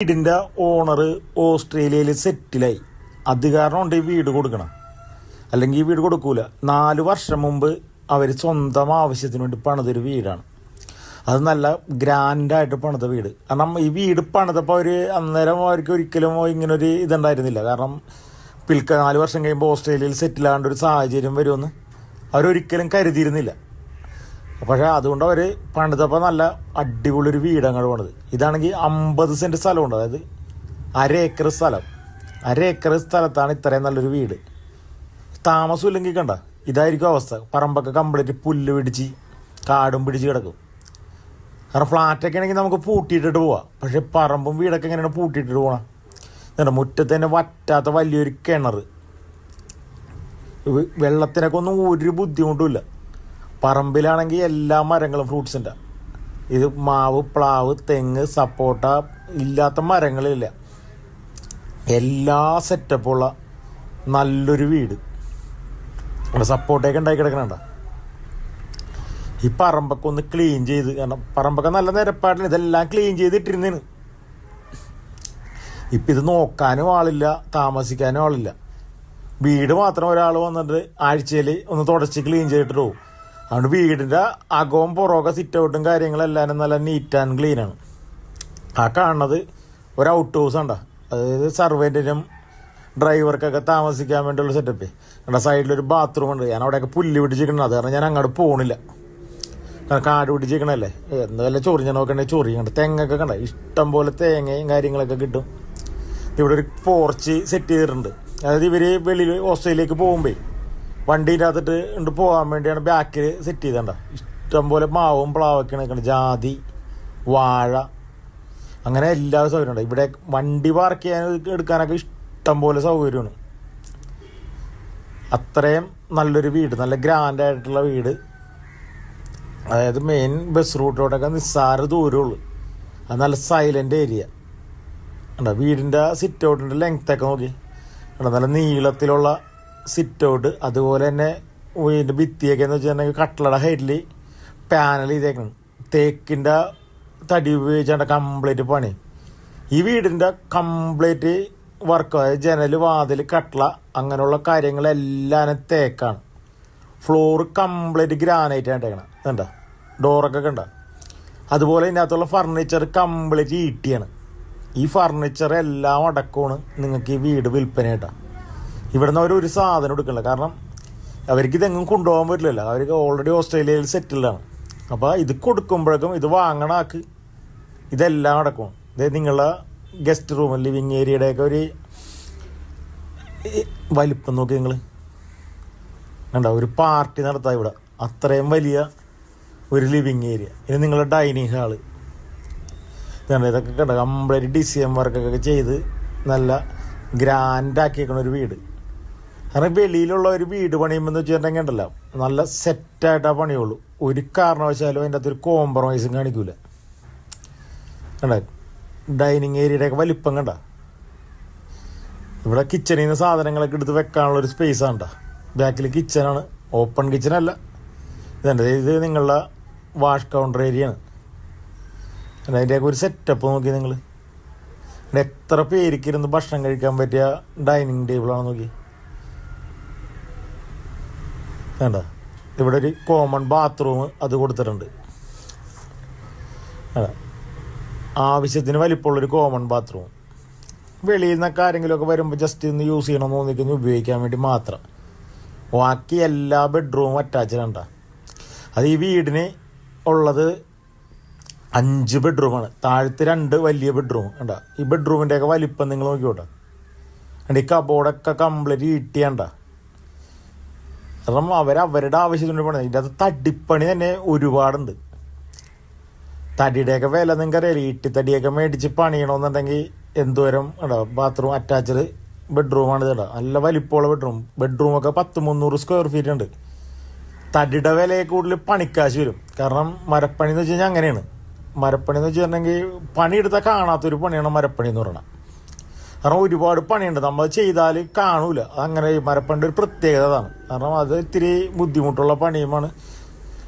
വീടിൻ്റെ ഓണർ ഓസ്ട്രേലിയയിൽ സെറ്റിലായി. അത് കാരണം കൊണ്ട് ഈ വീട് കൊടുക്കണം, അല്ലെങ്കിൽ ഈ വീട് കൊടുക്കൂല. 4 വർഷം മുമ്പ് അവർ സ്വന്തം ആവശ്യത്തിന് വേണ്ടി പണിതൊരു വീടാണ്. അത് നല്ല ഗ്രാൻഡായിട്ട് പണിത വീട്. കാരണം ഈ വീട് പണിതപ്പോൾ അന്നേരം അവർക്ക് ഒരിക്കലും ഇങ്ങനൊരു ഇതുണ്ടായിരുന്നില്ല. കാരണം 4 വർഷം കഴിയുമ്പോൾ ഓസ്ട്രേലിയയിൽ സെറ്റിലാകേണ്ട ഒരു സാഹചര്യം വരുമെന്ന് അവരൊരിക്കലും കരുതിയിരുന്നില്ല. പക്ഷേ അതുകൊണ്ട് അവർ പണിതപ്പോൾ നല്ല അടിപൊളി ഒരു വീട് അങ്ങോട്ട് പണിത്. ഇതാണെങ്കിൽ 50 സെൻറ്റ് സ്ഥലമുണ്ട്, അതായത് 1/2 ഏക്കർ സ്ഥലം. 1/2 ഏക്കർ സ്ഥലത്താണ് ഇത്രയും നല്ലൊരു വീട്. താമസം ഇല്ലെങ്കിൽ കണ്ട ഇതായിരിക്കും അവസ്ഥ. പറമ്പൊക്കെ കംപ്ലീറ്റ് പുല്ല് പിടിച്ച് കാടും പിടിച്ച് കിടക്കും. കാരണം ഫ്ലാറ്റൊക്കെ ആണെങ്കിൽ നമുക്ക് പൂട്ടിയിട്ടിട്ട് പോവാം. പക്ഷേ പറമ്പും വീടൊക്കെ എങ്ങനെയാണ് പൂട്ടിയിട്ടിട്ട് പോകണം? എന്നിട്ട് മുറ്റത്ത് തന്നെ വറ്റാത്ത വലിയൊരു കിണർ. വെള്ളത്തിനൊക്കെ ഒന്നും ഒരു ബുദ്ധിമുട്ടുമില്ല. പറമ്പിലാണെങ്കിൽ എല്ലാ മരങ്ങളും ഫ്രൂട്ട്സിൻ്റെ, ഇത് മാവ്, പ്ലാവ്, തെങ്ങ്, സപ്പോട്ട, ഇല്ലാത്ത മരങ്ങളില്ല. എല്ലാ സെറ്റപ്പുള്ള നല്ലൊരു വീട്. സപ്പോട്ടയൊക്കെ ഉണ്ടാക്കി കിടക്കണണ്ട. ഈ പറമ്പൊക്കെ ഒന്ന് ക്ലീൻ ചെയ്ത്, കാരണം പറമ്പൊക്കെ നല്ല നിരപ്പായിട്ടാണ്, ഇതെല്ലാം ക്ലീൻ ചെയ്തിട്ടിരുന്നേന്. ഇപ്പം ഇത് നോക്കാനും ആളില്ല, താമസിക്കാനും ആളില്ല. വീട് മാത്രം ഒരാൾ വന്നിട്ട് ആഴ്ചയിൽ ഒന്ന് തുടച്ച് ക്ലീൻ ചെയ്തിട്ട് പോകും. അതുകൊണ്ട് വീടിൻ്റെ അകവും പുറമൊക്കെ സിറ്റ് ഔട്ടും കാര്യങ്ങളെല്ലാവരും നല്ല നീറ്റ് ആൻഡ് ക്ലീനാണ്. ആ കാണുന്നത് ഒരു ഔട്ട് ഹൗസ് ഉണ്ടോ, അതായത് സർവൻറ്റിനും ഡ്രൈവർക്കൊക്കെ താമസിക്കാൻ വേണ്ടിയുള്ള സെറ്റപ്പ്. എൻ്റെ സൈഡിലൊരു ബാത്റൂം ഉണ്ട്. ഞാൻ അവിടെയൊക്കെ പുല്ല് പിടിച്ചിരിക്കണം. അത് കാരണം ഞാൻ അങ്ങോട്ട് പോകണില്ല. കാട് പിടിച്ചിരിക്കണല്ലേ, എന്തായാലും ചൊറിഞ്ഞ നോക്കണ്ടെങ്കിൽ ചൊറിയണ്ട. തെങ്ങൊക്കെ കണ്ട ഇഷ്ടം പോലെ തേങ്ങയും കാര്യങ്ങളൊക്കെ കിട്ടും. ഇവിടെ ഒരു പോർച്ച് സെറ്റ് ചെയ്തിട്ടുണ്ട്. അതായത് ഇവർ വെളിയിൽ ഓസ്ട്രേലിയക്ക് പോകുമ്പോൾ വണ്ടീൻ്റെ അകത്തിട്ട് പോകാൻ വേണ്ടിയാണ് ബാക്കിൽ സെറ്റ് ചെയ്തണ്ട. ഇഷ്ടം പോലെ മാവും പ്ലാവൊക്കെ നിൽക്കണം, ജാതി, വാഴ, അങ്ങനെ എല്ലാ സൗകര്യം ഉണ്ട്. ഇവിടെ വണ്ടി പാർക്ക് ചെയ്യാൻ എടുക്കാനൊക്കെ ഇഷ്ടം പോലെ സൗകര്യമാണ്. അത്രയും നല്ലൊരു വീട്, നല്ല ഗ്രാൻഡായിട്ടുള്ള വീട്. അതായത് മെയിൻ ബസ് റൂട്ടിലോട്ടൊക്കെ നിസ്സാര ദൂരമുള്ളൂ. അത് നല്ല സൈലൻ്റ് ഏരിയ ഉണ്ടോ. വീടിൻ്റെ സിറ്റ് ഔട്ടിൻ്റെ ലെങ്ത്തൊക്കെ നോക്കി ഉണ്ടോ, നല്ല നീളത്തിലുള്ള സിറ്റ് ഔട്ട്. അതുപോലെ തന്നെ വീടിൻ്റെ ഭിത്തിയൊക്കെ എന്ന് വെച്ചിട്ടുണ്ടെങ്കിൽ കട്ടളയുടെ ഹൈറ്റിൽ പാനൽ ചെയ്തേക്കണം. തേക്കിൻ്റെ തടി ഉപയോഗിച്ചാണ് കംപ്ലീറ്റ് പണി. ഈ വീടിൻ്റെ കംപ്ലീറ്റ് വർക്ക്, അതായത് ജനൽ, വാതിൽ, കട്ടള, അങ്ങനെയുള്ള കാര്യങ്ങളെല്ലാം തേക്കാണ്. ഫ്ലോർ കംപ്ലീറ്റ് ഗ്രാനൈറ്റ് ആയിട്ടേക്കണം. കണ്ട ഡോറൊക്കെ കണ്ട. അതുപോലെ ഇതിനകത്തുള്ള ഫർണിച്ചർ കംപ്ലീറ്റ് ഈട്ടിയാണ്. ഈ ഫർണിച്ചർ എല്ലാം അടക്കമാണ് നിങ്ങൾക്ക് ഈ വീട് വിൽപ്പനയായിട്ടാണ്. ഇവിടെ നിന്ന് അവർ ഒരു സാധനം എടുക്കില്ല. കാരണം അവർക്ക് ഇതെങ്ങും കൊണ്ടുപോകാൻ പറ്റില്ലല്ലോ. അവർക്ക് ഓൾറെഡി ഓസ്ട്രേലിയയിൽ സെറ്റിൽഡാണ്. അപ്പോൾ ഇത് കൊടുക്കുമ്പോഴേക്കും ഇത് വാങ്ങണ ആൾക്ക് ഇതെല്ലാം അടക്കും. അതായത് നിങ്ങളുടെ ഗസ്റ്റ് റൂം, ലിവിങ് ഏരിയയുടെയൊക്കെ ഒരു വലിപ്പം നോക്കി നിങ്ങൾ കണ്ട. ഒരു പാർട്ടി നടത്താം ഇവിടെ. അത്രയും വലിയ ഒരു ലിവിങ് ഏരിയ. ഇനി നിങ്ങളുടെ ഡൈനിങ് ഹാള് കണ്ട. ഇതൊക്കെ കണ്ട കംപ്ലീറ്റ് ഡിസൈൻ വർക്കൊക്കെ ചെയ്ത് നല്ല ഗ്രാൻഡാക്കിയേക്കണ ഒരു വീട്. കാരണം വെളിയിലുള്ള ഒരു വീട് പണിയുമ്പോൾ എന്ന് വെച്ചിട്ടുണ്ടെങ്കിൽ ഉണ്ടല്ലോ, നല്ല സെറ്റായിട്ടാ പണിയുള്ളൂ. ഒരു കാരണവശാലും അതിൻ്റെ അകത്തൊരു കോംപ്രമൈസും കാണിക്കൂല. കണ്ട ഡൈനിങ് ഏരിയയുടെയൊക്കെ വലിപ്പം കണ്ട. ഇവിടെ കിച്ചണിൽ നിന്ന് സാധനങ്ങളൊക്കെ എടുത്ത് വെക്കാനുള്ളൊരു സ്പേസാണ് കേട്ടോ. ബാക്കിൽ കിച്ചണാണ്, ഓപ്പൺ കിച്ചണല്ല. ഇത് നിങ്ങളുടെ വാഷ് കൗണ്ടർ ഏരിയയാണ്. അതിൻ്റെയൊക്കെ ഒരു സെറ്റപ്പ് നോക്കി നിങ്ങൾ. എത്ര പേരിക്കിരുന്ന് ഭക്ഷണം കഴിക്കാൻ പറ്റിയ ഡൈനിങ് ടേബിളാണ് നോക്കി. വേണ്ട, ഇവിടെ ഒരു കോമൺ ബാത്റൂം അത് കൊടുത്തിട്ടുണ്ട്. ആവശ്യത്തിന് വലിപ്പമുള്ളൊരു കോമൺ ബാത്റൂം. വെളിയിൽ നിന്നൊക്കെ ആരെങ്കിലുമൊക്കെ വരുമ്പോൾ ജസ്റ്റ് ഒന്ന് യൂസ് ചെയ്യണമെന്ന് തോന്നിക്കുന്ന ഉപയോഗിക്കാൻ വേണ്ടി മാത്രം. ബാക്കി എല്ലാ ബെഡ്റൂമും അറ്റാച്ച്ഡ് ഉണ്ട്. അത് ഈ വീടിന് ഉള്ളത് 5 ബെഡ്റൂമാണ്. താഴത്ത് 2 വലിയ ബെഡ്റൂം ഉണ്ട്. ഈ ബെഡ്റൂമിൻ്റെയൊക്കെ വലിപ്പം നിങ്ങൾ നോക്കിക്കോട്ടെ. ഈ കബോർഡൊക്കെ കംപ്ലീറ്റ് ഈട്ടിയണ്ട. കാരണം അവരുടെ ആവശ്യത്തിന് പണി. ഇതിൻ്റെ അത് തടിപ്പണി തന്നെ ഒരുപാടുണ്ട്. തടിയുടെയൊക്കെ വില നിങ്ങൾക്കറിയാം. ഈട്ടിത്തടിയൊക്കെ മേടിച്ച് പണിയണമെന്നുണ്ടെങ്കിൽ എന്തോരം ഉണ്ടോ. ബാത്റൂം അറ്റാച്ച്ഡ് ബെഡ്റൂമാണ് ഇത്. നല്ല വലിപ്പമുള്ള ബെഡ്റൂമൊക്കെ 10-300 സ്ക്വയർ ഫീറ്റ് ഉണ്ട്. തടിയുടെ വിലയെ കൂടുതൽ പണിക്കാശ് വരും. കാരണം മരപ്പണി എന്ന് വെച്ച് കഴിഞ്ഞാൽ അങ്ങനെയാണ്. മരപ്പണി എന്ന് വെച്ചിട്ടുണ്ടെങ്കിൽ പണിയെടുത്താൽ കാണാത്തൊരു പണിയാണ് മരപ്പണി എന്ന് പറയണം. കാരണം ഒരുപാട് പണിയുണ്ട്, നമ്മൾ ചെയ്താൽ കാണൂല. അങ്ങനെ മരപ്പണിൻ്റെ ഒരു പ്രത്യേകത അതാണ്. കാരണം അത് ഇത്തിരി ബുദ്ധിമുട്ടുള്ള പണിയുമാണ്.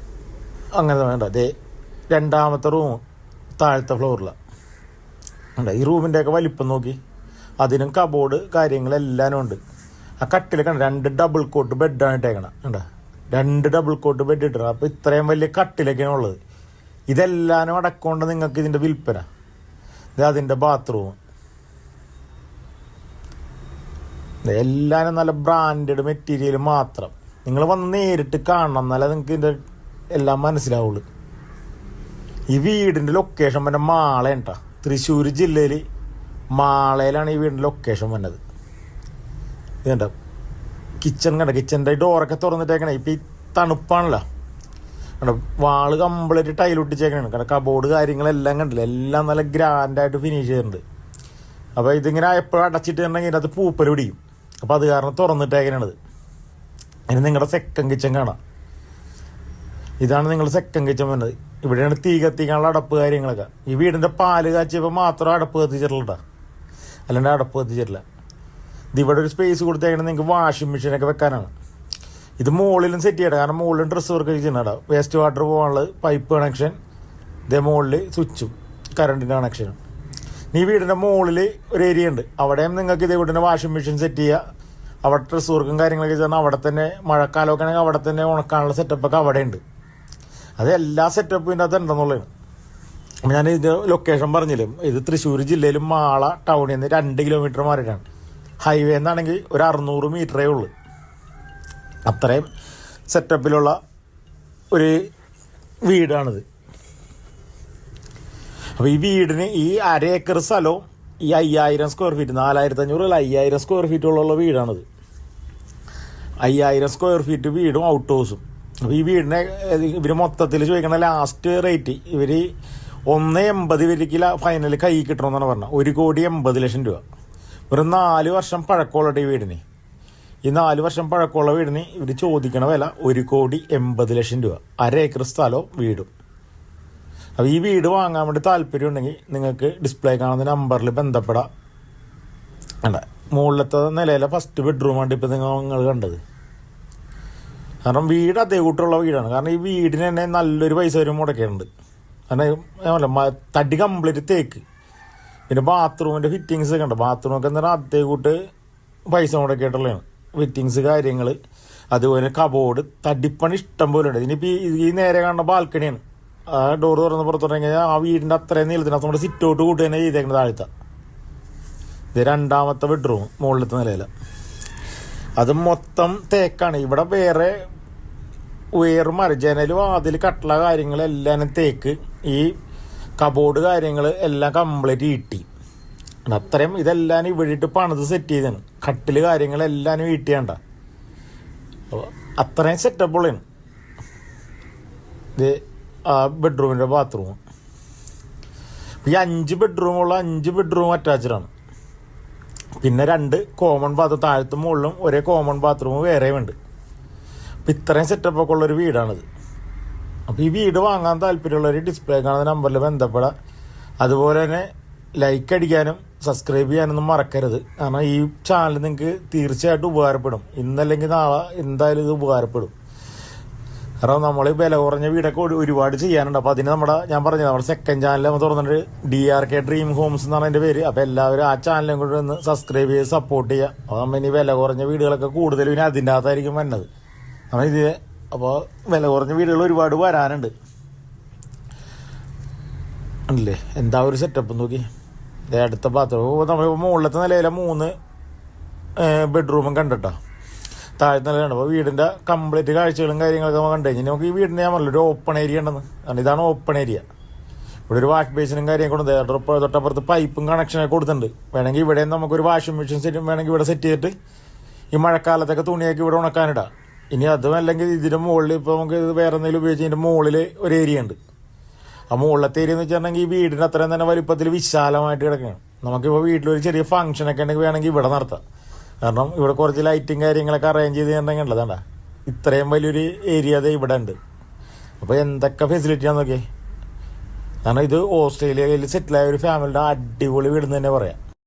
അങ്ങനെ വേണ്ട. അതേ 2ാമത്തെ റൂം താഴത്തെ ഫ്ലോറിലാണ്. ഉണ്ട്. ഈ റൂമിൻ്റെയൊക്കെ വലിപ്പം നോക്കി, അതിനും കബോർഡ് കാര്യങ്ങളെല്ലാം ഉണ്ട്. ആ കട്ടിലൊക്കെ 2 ഡബിൾ കോട്ട് ബെഡാണ് ഇട്ടേക്കണം. ഉണ്ട്, 2 ഡബിൾ കോട്ട് ബെഡ് ഇട്ടണം. അപ്പോൾ ഇത്രയും വലിയ കട്ടിലൊക്കെയാണ് ഉള്ളത്. ഇതെല്ലാനും അടക്കൊണ്ട് നിങ്ങൾക്ക് ഇതിൻ്റെ വിൽപ്പന. ഇത് അതിൻ്റെ ബാത്റൂം, എല്ലാവരും നല്ല ബ്രാൻഡഡ് മെറ്റീരിയൽ മാത്രം. നിങ്ങൾ വന്ന് നേരിട്ട് കാണണം, എന്നാലേ നിങ്ങൾക്ക് ഇതിൻ്റെ എല്ലാം മനസ്സിലാവുള്ളൂ. ഈ വീടിൻ്റെ ലൊക്കേഷൻ വന്നെ മാളയാണ് കേട്ടോ. തൃശ്ശൂർ ജില്ലയിൽ മാളയിലാണ് ഈ വീടിൻ്റെ ലൊക്കേഷൻ വന്നത്. ഇതുണ്ട കിച്ചൺ കണ്ട, കിച്ചൻ്റെ ഡോറൊക്കെ തുറന്നിട്ടേക്കണേ. ഇപ്പം ഈ തണുപ്പാണല്ലോ, കണ്ട വാള് കംപ്ലീറ്റ് ടൈലൊട്ടിച്ചേക്കണാണ്. കാരണം കബോർഡ് കാര്യങ്ങളെല്ലാം കണ്ടില്ല, എല്ലാം നല്ല ഗ്രാൻഡായിട്ട് ഫിനിഷ് ചെയ്തിട്ടുണ്ട്. അപ്പോൾ ഇതിങ്ങനെ എപ്പോഴും അടച്ചിട്ടുണ്ടെങ്കിൽ ഇതിനകത്ത് പൂപ്പൽ പിടിക്കും. അപ്പോൾ അത് കാരണം തുറന്നിട്ടേക്കണത്. ഇനി നിങ്ങളുടെ സെക്കൻഡ് കിച്ചൺ കാണാം. ഇതാണ് നിങ്ങൾ സെക്കൻഡ് കിച്ചൺ വരുന്നത്. ഇവിടെയാണ് തീ കത്തിക്കാനുള്ള അടപ്പ് കാര്യങ്ങളൊക്കെ. ഈ വീടിൻ്റെ പാല് കാച്ചിയപ്പോൾ മാത്രം അടപ്പ് കത്തിച്ചിട്ടില്ല, അല്ലാണ്ട് അടപ്പ് കത്തിച്ചിട്ടില്ല. ഇതിവിടെ ഒരു സ്പേസ് കൊടുത്തേക്കണം നിങ്ങൾക്ക് വാഷിംഗ് മെഷീനൊക്കെ വെക്കാനാണ്. ഇത് മുകളിലും സെറ്റ് ചെയ്യണം, കാരണം മുകളിലും ഡ്രസ്സ് വർക്ക് ചെയ്യുന്നുണ്ടാവും. വേസ്റ്റ് വാട്ടർ പോകാനുള്ള പൈപ്പ് കണക്ഷൻ, ഇതേ മുകളിൽ സ്വിച്ചും കറണ്ടിൻ്റെ കണക്ഷനും. ഈ വീടിൻ്റെ മുകളിൽ ഒരു ഏരിയ ഉണ്ട്, അവിടെയും നിങ്ങൾക്ക് ഇതേ വീടിൻ്റെ വാഷിംഗ് മെഷീൻ സെറ്റ് ചെയ്യുക. അവിടെ ഡ്രസ്സ് വർക്കും കാര്യങ്ങളൊക്കെ ചെയ്താൽ അവിടെ തന്നെ മഴക്കാലമൊക്കെ ആണെങ്കിൽ അവിടെ തന്നെ ഉണക്കാനുള്ള സെറ്റപ്പൊക്കെ അവിടെ ഉണ്ട്. അത് എല്ലാ സെറ്റപ്പും ഇതിൻ്റെ അകത്ത് ഉണ്ടെന്നുള്ളതാണ്. അപ്പം ഞാൻ ഇത് ലൊക്കേഷൻ പറഞ്ഞില്ലേ, ഇത് തൃശ്ശൂർ ജില്ലയിലും മാള ടൗണിൽ നിന്ന് 2 കിലോമീറ്റർ മാറിയിട്ടാണ്. ഹൈവേ എന്നാണെങ്കിൽ ഒരു 600 മീറ്ററേ ഉള്ളൂ. അത്രയും സെറ്റപ്പിലുള്ള ഒരു വീടാണിത്. അപ്പോൾ ഈ വീടിന് ഈ 1/2 ഏക്കർ സ്ഥലവും ഈ 5000 സ്ക്വയർ ഫീറ്റ്, 4500 അല്ല 5000 സ്ക്വയർ ഫീറ്റുള്ള വീടാണിത്. 5000 സ്ക്വയർ ഫീറ്റ് വീടും ഔട്ട് ഹൗസും. അപ്പോൾ ഈ വീടിനെ ഇവർ മൊത്തത്തിൽ ചോദിക്കണ ലാസ്റ്റ് റേറ്റ് ഇവർ 1.80 ഇവർക്ക് ഫൈനൽ കൈ കിട്ടണമെന്നാണ് പറഞ്ഞത്. 1,80,00,000 രൂപ. ഒരു 4 വർഷം പഴക്കമുള്ള ഈ വീടിന്, ഈ 4 വർഷം പഴക്കമുള്ള വീടിന് ഇവർ ചോദിക്കണ വില 1,80,00,000 രൂപ. 1/2 ഏക്കർ സ്ഥലവും വീടും. അപ്പോൾ ഈ വീട് വാങ്ങാൻ വേണ്ടി താല്പര്യം ഉണ്ടെങ്കിൽ നിങ്ങൾക്ക് ഡിസ്പ്ലേ കാണുന്ന നമ്പറിൽ ബന്ധപ്പെടാം. അല്ല, മുകളിലത്തെ നിലയിലെ ഫസ്റ്റ് ബെഡ്റൂമാണ് ഇപ്പോൾ നിങ്ങൾ കണ്ടത്. കാരണം വീട് അതേ കൂട്ടുള്ള വീടാണ്. കാരണം ഈ വീടിന് തന്നെ നല്ലൊരു പൈസ വരും മുടക്കിയിട്ടുണ്ട്. കാരണം തടി കംപ്ലീറ്റ് തേക്ക്. പിന്നെ ബാത്റൂമിൻ്റെ ഫിറ്റിങ്സ് കണ്ട, ബാത്റൂമൊക്കെ എന്ന് പറഞ്ഞാൽ അതേ കൂട്ട് പൈസ മുടക്കിയിട്ടുള്ളതാണ്. ഫിറ്റിങ്സ് കാര്യങ്ങൾ, അതുപോലെ കബോർഡ്, തടിപ്പണി ഇഷ്ടം പോലെ ഉണ്ട്. ഇതിനിപ്പോൾ ഈ നേരെ കാണുന്ന ബാൽക്കണിയാണ്. ആ ഡോർ തുറന്ന് പുറത്തുണ്ടെങ്കിൽ ആ വീടിൻ്റെ അത്രയും നീളത്തിനകത്ത് നമ്മുടെ സിറ്റ് ഔട്ട് കൂട്ടി തന്നെ ചെയ്തേക്കുന്നത് താഴ്ത്ത. ഇത് 2ാമത്തെ ബെഡ്റൂം മുകളിലത്തെ നിലയിൽ. അത് മൊത്തം തേക്കാണ്. ഇവിടെ വേറെ മരം, ജനൽ, വാതിൽ, കട്ടള കാര്യങ്ങളെല്ലാം തേക്ക്. ഈ കബോർഡ് കാര്യങ്ങൾ എല്ലാം കംപ്ലീറ്റ് ഈട്ടി. അത്രയും ഇതെല്ലാം ഇവിടെ ഇട്ട് പണിത് സെറ്റ് ചെയ്താണ്. കട്ടിൽ കാര്യങ്ങളെല്ലാം ഈട്ടിയാണ്ട. അത്രയും സെറ്റപ്പുള്ളതാണ് ഇത് ആ ബെഡ്റൂമിൻ്റെ ബാത്റൂം. ഈ 5 ബെഡ്റൂമുള്ള 5 ബെഡ്റൂം അറ്റാച്ച്ഡാണ്. പിന്നെ 2 കോമൺ ബാത്റൂം, താഴത്തും മുകളിലും ഒരേ കോമൺ ബാത്റൂം വേറെയും ഉണ്ട്. അപ്പം ഇത്രയും സെറ്റപ്പൊക്കെ ഉള്ളൊരു വീടാണിത്. അപ്പോൾ ഈ വീട് വാങ്ങാൻ താല്പര്യമുള്ളവർ ഡിസ്പ്ലേ കാണുന്ന നമ്പറിൽ ബന്ധപ്പെടാം. അതുപോലെ തന്നെ ലൈക്ക് അടിക്കാനും സബ്സ്ക്രൈബ് ചെയ്യാനൊന്നും മറക്കരുത്. കാരണം ഈ ചാനൽ നിങ്ങൾക്ക് തീർച്ചയായിട്ടും ഉപകാരപ്പെടും. ഇന്നല്ലെങ്കിൽ നാളെ എന്തായാലും ഇത് ഉപകാരപ്പെടും. കാരണം നമ്മൾ വില കുറഞ്ഞ വീടൊക്കെ ഒരുപാട് ചെയ്യാനുണ്ട്. അപ്പോൾ അതിന് ഞാൻ പറഞ്ഞത് നമ്മുടെ സെക്കൻഡ് ചാനൽ നമ്മൾ തുറന്നിട്ട് DRK ഡ്രീം ഹോംസ് എന്നാണ് എൻ്റെ പേര്. അപ്പോൾ എല്ലാവരും ആ ചാനലും കൂടി ഒന്ന് സബ്സ്ക്രൈബ് ചെയ്ത് സപ്പോർട്ട് ചെയ്യുക. അപ്പോൾ നമ്മൾ ഇനി വില കുറഞ്ഞ വീടുകളൊക്കെ കൂടുതലും ഇനി അതിൻ്റെ അകത്തായിരിക്കും വരുന്നത്. നമ്മൾ ഇത് അപ്പോൾ വില കുറഞ്ഞ വീടുകൾ ഒരുപാട് വരാനുണ്ട്. അല്ലേ, എന്താ ഒരു സെറ്റപ്പ് നോക്കി. അടുത്ത ബാത്റൂം നമ്മൾ മുകളിലത്തെ നിലയിലെ 3 ബെഡ്റൂമും കണ്ടിട്ടോ. താഴത്തെ നിലയാണ്. അപ്പോൾ വീടിൻ്റെ കംപ്ലീറ്റ് കാഴ്ചകളും കാര്യങ്ങളൊക്കെ നമ്മൾ കണ്ടു കഴിഞ്ഞാൽ നമുക്ക് ഈ വീടിൻ്റെ ഞാൻ പറഞ്ഞില്ല ഒരു ഓപ്പൺ ഏരിയ ഉണ്ടെന്ന്. കാരണം ഇതാണ് ഓപ്പൺ ഏരിയ. ഇവിടെ ഒരു വാഷ് ബേസിനും കാര്യം കൊടുത്ത് തൊട്ടപ്പുറത്ത് പൈപ്പും കണക്ഷനൊക്കെ കൊടുത്തിട്ടുണ്ട്. വേണമെങ്കിൽ ഇവിടെ നമുക്കൊരു വാഷിംഗ് മെഷീൻ സെറ്റ് വേണമെങ്കിൽ ഇവിടെ സെറ്റ് ചെയ്തിട്ട് ഈ മഴക്കാലത്തൊക്കെ തുണിയൊക്കെ ഇവിടെ ഉണക്കാനിടാം. ഇനി അതും അല്ലെങ്കിൽ ഇതിൻ്റെ മുകളിൽ ഇപ്പോൾ നമുക്ക് വേറെ എന്തെങ്കിലും ഉപയോഗിച്ച് ഇതിൻ്റെ മുകളിൽ ഒരു ഏരിയ ഉണ്ട്. ആ മുകളിലത്തെ ഏരിയ എന്ന് വെച്ചിട്ടുണ്ടെങ്കിൽ ഈ വീടിൻ്റെ അത്രയും തന്നെ വലിപ്പത്തിൽ വിശാലമായിട്ട് കിടക്കുകയാണ്. നമുക്കിപ്പോൾ വീട്ടിലൊരു ചെറിയ ഫംഗ്ഷനൊക്കെ ഉണ്ടെങ്കിൽ വേണമെങ്കിൽ ഇവിടെ നടത്താം. കാരണം ഇവിടെ കുറച്ച് ലൈറ്റും കാര്യങ്ങളൊക്കെ അറേഞ്ച് ചെയ്തിട്ടുണ്ടെങ്കിൽ ഉള്ളതാണ്ട ഇത്രയും വലിയൊരു ഏരിയ അത് ഇവിടെ ഉണ്ട്. അപ്പോൾ എന്തൊക്കെ ഫെസിലിറ്റിയാണെന്ന് നോക്കിയേ. കാരണം ഇത് ഓസ്ട്രേലിയയിൽ സെറ്റിലായ ഒരു ഫാമിലിയുടെ അടിപൊളി വീടെന്ന് തന്നെ പറയാം.